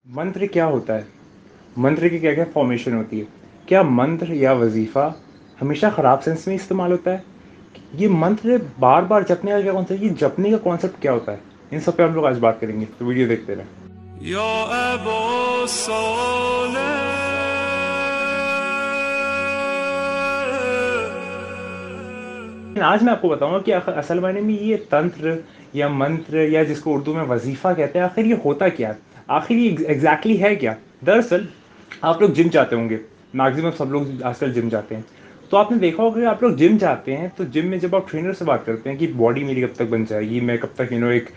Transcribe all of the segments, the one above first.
मंत्र क्या होता है? मंत्र की क्या-क्या फॉर्मेशन होती है? क्या मंत्र या वज़ीफ़ा हमेशा ख़राब सेंस में इस्तेमाल होता है? ये मंत्र बार-बार जपने का क्या कॉन्सेप्ट ये जपने का कॉन्सेप्ट क्या होता है? इन सब पे हम लोग आज बात करेंगे, तो वीडियो देखते रहें। या अबू सालेह। लेकिन आज मैं आपको बताऊँगा कि असल मायने में ये तंत्र या मंत्र या जिसको उर्दू में वज़ीफ़ा कहते हैं, आखिर ये होता क्या है? आखिर ये एग्ज़ैक्टली है क्या? दरअसल आप लोग जिम जाते होंगे, मैक्सिमम सब लोग आजकल जिम जाते हैं। तो आपने देखा होगा कि आप लोग जिम जाते हैं, तो जिम में जब आप ट्रेनर से बात करते हैं कि बॉडी मेरी कब तक बन जाएगी, मैं कब तक एक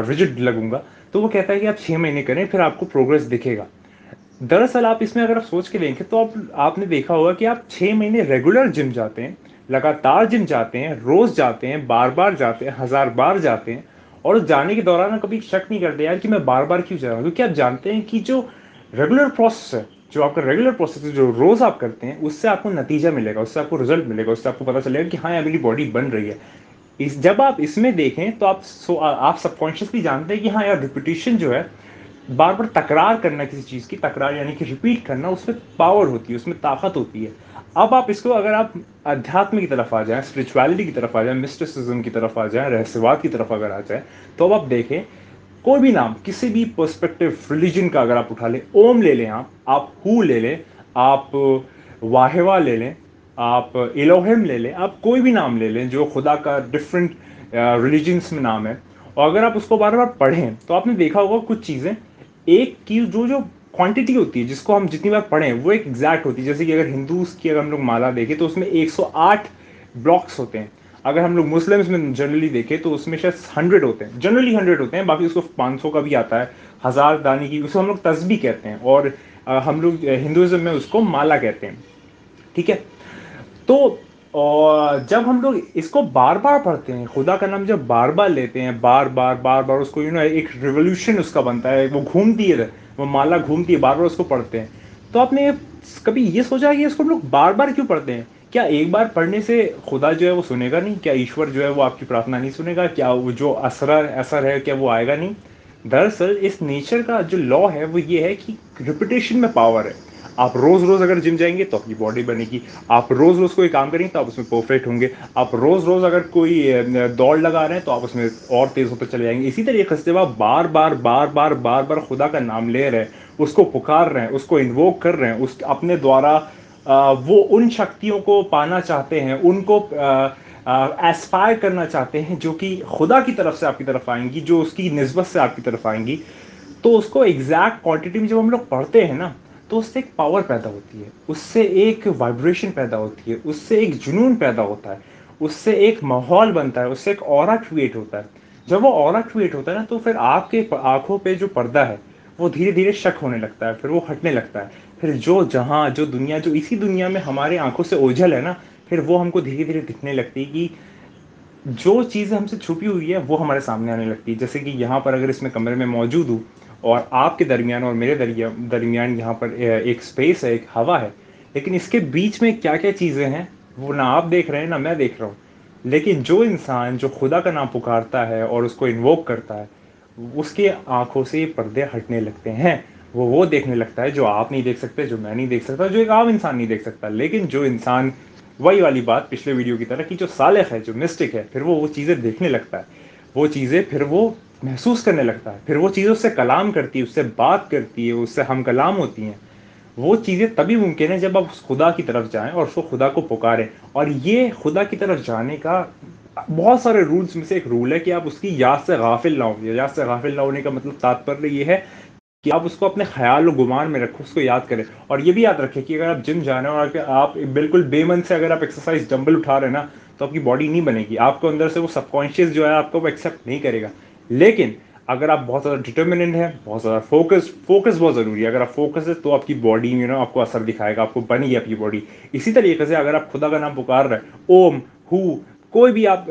रिजिड लगूँगा, तो वो कहता है कि आप 6 महीने करें, फिर आपको प्रोग्रेस दिखेगा। दरअसल आप इसमें अगर आप सोच के देखें तो आपने देखा होगा कि आप 6 महीने रेगुलर जिम जाते हैं, लगातार जिम जाते हैं, रोज़ जाते हैं, बार-बार जाते हैं, हज़ार बार जाते हैं और जाने के दौरान आप कभी शक नहीं करते यार कि मैं बार-बार क्यों जा रहा हूँ? क्योंकि आप जानते हैं कि जो रेगुलर प्रोसेस है, जो आपका रेगुलर प्रोसेस है, जो रोज़ आप करते हैं, उससे आपको नतीजा मिलेगा, उससे आपको रिज़ल्ट मिलेगा, उससे आपको पता चलेगा कि हाँ, यार मेरी बॉडी बन रही है। इस जब आप इसमें देखें तो आप सबकॉन्शियसली जानते हैं कि हाँ यार रिपिटिशन जो है बार-बार तकरार करना किसी चीज़ की तकरार यानी कि रिपीट करना उसमें पावर होती है, उसमें ताकत होती है। अब आप इसको अगर आप अध्यात्म की तरफ आ जाएँ, स्पिरिचुअलिटी की तरफ आ जाएँ, मिस्टिसिज़्म की तरफ आ जाएँ, रहस्यवाद की तरफ अगर आ जाएँ, तो अब आप देखें कोई भी नाम किसी भी पर्सपेक्टिव रिलीजन का अगर आप उठा लें, ओम ले लें आप हू ले लें, आप वाहेवा ले लें, आप इलोहिम ले लें, आप कोई भी नाम ले लें जो खुदा का डिफरेंट रिलीजन्स में नाम है और अगर आप उसको बार-बार पढ़ें, तो आपने देखा होगा कुछ चीज़ें एक की जो क्वांटिटी होती है जिसको हम जितनी बार पढ़ें वो एक एग्जैक्ट होती है। जैसे कि अगर हिंदूज की अगर हम लोग माला देखें तो उसमें 108 ब्लॉक्स होते हैं। अगर हम लोग मुस्लिम्स में जनरली देखें तो उसमें शायद 100 होते हैं, जनरली 100 होते हैं, बाकी उसको 500 का भी आता है, हज़ार दाने की, उसको हम लोग तस्बीह कहते हैं और हम लोग हिंदुइज्म में उसको माला कहते हैं। ठीक है? तो और जब हम लोग इसको बार-बार पढ़ते हैं, खुदा का नाम जब बार-बार लेते हैं, बार-बार, बार-बार उसको एक रिवॉल्यूशन उसका बनता है, वो घूमती है, वो माला घूमती है, बार-बार उसको पढ़ते हैं। तो आपने कभी ये सोचा कि इसको हम लोग बार-बार क्यों पढ़ते हैं? क्या एक बार पढ़ने से खुदा जो है वो सुनेगा नहीं? क्या ईश्वर जो है वो आपकी प्रार्थना नहीं सुनेगा? क्या वो जो असर है क्या वो आएगा नहीं? दरअसल इस नेचर का जो लॉ है वो ये है कि रिपिटेशन में पावर है। आप रोज-रोज अगर जिम जाएँगे तो आपकी बॉडी बनेगी। आप रोज-रोज कोई काम करेंगे तो आप उसमें परफेक्ट होंगे। आप रोज-रोज अगर कोई दौड़ लगा रहे हैं तो आप उसमें और तेज़ होते चले जाएँगे। इसी तरीके से जब आप बार-बार, बार-बार, बार-बार खुदा का नाम ले रहे हैं, उसको पुकार रहे हैं, उसको इन्वोक कर रहे हैं, उस अपने द्वारा वो उन शक्तियों को पाना चाहते हैं, उनको एस्पायर करना चाहते हैं जो कि खुदा की तरफ से आपकी तरफ आएँगी, जो उसकी निस्बत से आपकी तरफ आएँगी। तो उसको एग्जैक्ट क्वांटिटी में जब हम लोग पढ़ते हैं ना, तो उससे एक पावर पैदा होती है, उससे एक वाइब्रेशन पैदा होती है, उससे एक जुनून पैदा होता है, उससे एक माहौल बनता है, उससे एक ऑरा क्रिएट होता है। जब वो ऑरा क्रिएट होता है ना, तो फिर आपके आँखों पे जो पर्दा है, वो धीरे-धीरे शक होने लगता है, फिर वो हटने लगता है। फिर जो दुनिया जो इसी दुनिया में हमारी आँखों से ओझल है ना, फिर वो हमको धीरे-धीरे दिखने लगती है कि जो चीज़ें हमसे छुपी हुई है, वो हमारे सामने आने लगती है। जैसे कि यहाँ पर अगर इसमें कमरे में मौजूद हूँ और आपके दरमियान और मेरे दरमियान यहाँ पर एक स्पेस है, एक हवा है। लेकिन इसके बीच में क्या-क्या चीज़ें हैं, वो ना आप देख रहे हैं, ना मैं देख रहा हूँ। लेकिन जो इंसान जो खुदा का नाम पुकारता है और उसको इन्वोक करता है, उसकी आँखों से ये पर्दे हटने लगते हैं। वो देखने लगता है जो आप नहीं देख सकते, जो मैं नहीं देख सकता, जो एक आम इंसान नहीं देख सकता। लेकिन जो इंसान वही वाली बात पिछले वीडियो की तरह कि जो सालिक है, जो मिस्टिक है, फिर वो चीज़ें देखने लगता है। वो चीज़ें फिर वो महसूस करने लगता है। फिर वो चीज़ें उससे कलाम करती है, उससे बात करती है, उससे हम कलाम होती हैं। वो चीज़ें तभी मुमकिन है जब आप उस खुदा की तरफ जाएँ और उसको खुदा को पुकारें। और ये खुदा की तरफ जाने का बहुत सारे रूल्स में से एक रूल है कि आप उसकी याद से गाफिल ना हो। याद से गाफिल ना होने का मतलब तात्पर्य ये है कि आप उसको अपने ख्याल और गुमान में रखो, उसको याद करें। और ये भी याद रखें कि अगर आप जिम जा रहे हैं और अगर आप बिल्कुल बेमन से अगर आप एक्सरसाइज डंबल उठा रहे हैं ना, तो आपकी बॉडी नहीं बनेगी। आपको अंदर से वो सबकॉन्शियस जो है आपको वो एक्सेप्ट नहीं करेगा। लेकिन अगर आप बहुत ज़्यादा डिटर्मिनेंट हैं, बहुत ज़्यादा फोकस बहुत ज़रूरी है। अगर आप फोकस है तो आपकी बॉडी में ना आपको असर दिखाएगा, आपको बनेगी आपकी बॉडी। इसी तरीके से अगर आप खुदा का नाम पुकार रहे हैं, ओम, हु, कोई भी आप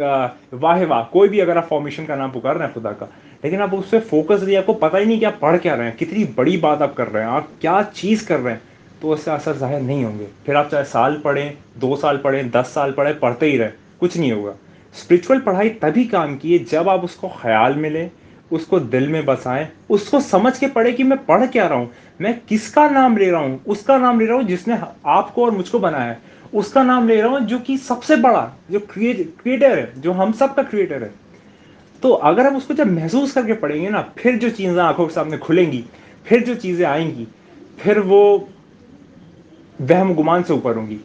वाहे वाह, कोई भी अगर आप फॉर्मेशन का नाम पुकार रहे हैं खुदा का, लेकिन आप उस पे फोकस नहीं, आपको पता ही नहीं कि आप पढ़ क्या रहे हैं, कितनी बड़ी बात आप कर रहे हैं, आप क्या चीज़ कर रहे हैं, तो उससे असर ज़ाहिर नहीं होंगे। फिर आप चाहे साल पढ़ें, 2 साल पढ़ें, 10 साल पढ़ें, पढ़ते ही रहें, कुछ नहीं होगा। स्पिरिचुअल पढ़ाई तभी काम की है जब आप उसको ख़्याल में लें, उसको दिल में बसाएं, उसको समझ के पढ़े कि मैं पढ़ क्या रहा हूं, मैं किसका नाम ले रहा हूं, उसका नाम ले रहा हूं जिसने आपको और मुझको बनाया है, उसका नाम ले रहा हूं जो कि सबसे बड़ा, जो क्रिएटर है, जो हम सब का क्रिएटर है। तो अगर हम उसको जब महसूस करके पढ़ेंगे ना, फिर जो चीजें आंखों के सामने खुलेंगी, फिर जो चीजें आएंगी, फिर वो वहम गुमान से ऊपर होंगी।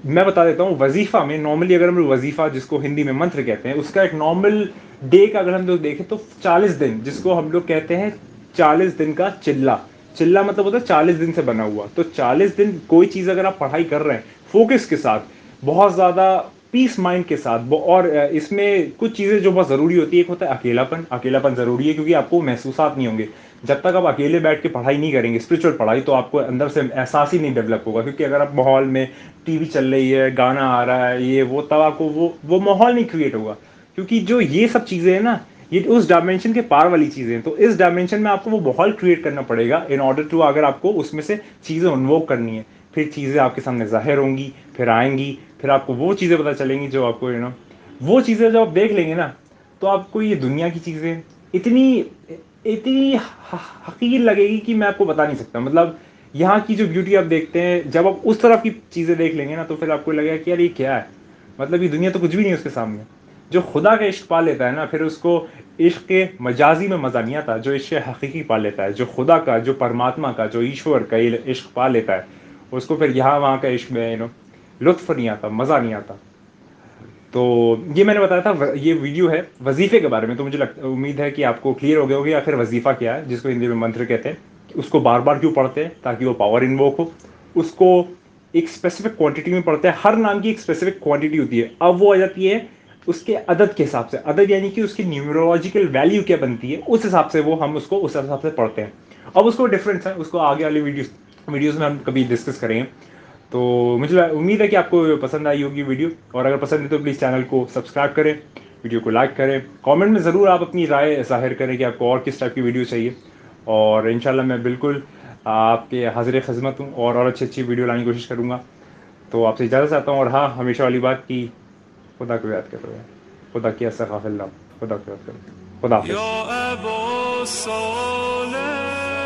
मैं बता देता हूँ, वजीफा में नॉर्मली अगर हम लोग वजीफा, जिसको हिंदी में मंत्र कहते हैं, उसका एक नॉर्मल डे का अगर हम लोग देखें तो 40 दिन, जिसको हम लोग कहते हैं 40 दिन का चिल्ला। चिल्ला मतलब होता है 40 दिन से बना हुआ। तो 40 दिन कोई चीज़ अगर आप पढ़ाई कर रहे हैं फोकस के साथ, बहुत ज़्यादा पीस माइंड के साथ, और इसमें कुछ चीज़ें जो बहुत ज़रूरी होती है, एक होता है अकेलापन। अकेलापन ज़रूरी है क्योंकि आपको महसूसात नहीं होंगे जब तक आप अकेले बैठ के पढ़ाई नहीं करेंगे, स्पिरिचुअल पढ़ाई, तो आपको अंदर से एहसास ही नहीं डेवलप होगा। क्योंकि अगर आप माहौल में टीवी चल रही है, गाना आ रहा है, ये वो, तब आपको वो माहौल नहीं क्रिएट होगा। क्योंकि जो ये सब चीज़ें हैं ना, ये उस डायमेंशन के पार वाली चीज़ें हैं। तो इस डायमेंशन में आपको वो माहौल क्रिएट करना पड़ेगा इन ऑर्डर टू, अगर आपको उसमें से चीज़ें अनवॉक करनी है, फिर चीज़ें आपके सामने जाहिर होंगी, फिर आएंगी, फिर आपको वो चीज़ें पता चलेंगी जो आपको वो चीज़ें जब आप देख लेंगे ना, तो आपको ये दुनिया की चीज़ें इतनी इतनी हकीर लगेगी कि मैं आपको बता नहीं सकता। मतलब यहाँ की जो ब्यूटी आप देखते हैं, जब आप उस तरफ की चीज़ें देख लेंगे ना, तो फिर आपको लगेगा कि यार ये क्या है, मतलब ये दुनिया तो कुछ भी नहीं है उसके सामने। जो खुदा का इश्क पा लेता है ना, फिर उसको इश्क के मजाजी में मज़ा नहीं आता। जो इश्क हकीकी पा लेता है, जो खुदा का, जो परमात्मा का, जो ईश्वर का इश्क पा लेता है, उसको फिर यहाँ वहाँ का इश्क में लुत्फ नहीं आता, मज़ा नहीं आता। तो ये मैंने बताया था, ये वीडियो है वजीफे के बारे में। तो मुझे उम्मीद है कि आपको क्लियर हो गया होगा आखिर वजीफा क्या है, जिसको हिंदी में मंत्र कहते हैं, उसको बार बार क्यों पढ़ते हैं, ताकि वो पावर इन्वोक हो। उसको एक स्पेसिफिक क्वांटिटी में पढ़ते हैं, हर नाम की एक स्पेसिफिक क्वांटिटी होती है। अब वो आ जाती है उसके अदद के हिसाब से, अदद यानी कि उसकी न्यूमरोलॉजिकल वैल्यू क्या बनती है, उस हिसाब से वो हम उसको उस हिसाब से पढ़ते हैं। अब उसको डिफरेंस है, उसको आगे वाली वीडियोस में हम कभी डिस्कस करेंगे। तो मुझे उम्मीद है कि आपको पसंद आई होगी वीडियो, और अगर पसंद है तो प्लीज़ चैनल को सब्सक्राइब करें, वीडियो को लाइक करें, कमेंट में ज़रूर आप अपनी राय जाहिर करें कि आपको और किस टाइप की वीडियो चाहिए। और इंशाल्लाह मैं बिल्कुल आपके हाजिर खिदमत हूँ, और अच्छी अच्छी वीडियो लाने की कोशिश करूँगा। तो आपसे इजाज़त चाहता हूँ, और हाँ, हमेशा वाली बात की खुदा को याद करो, खुदा की अस्सलाम, खुदा को याद करो, खुदा या हाफिज़। अबा साले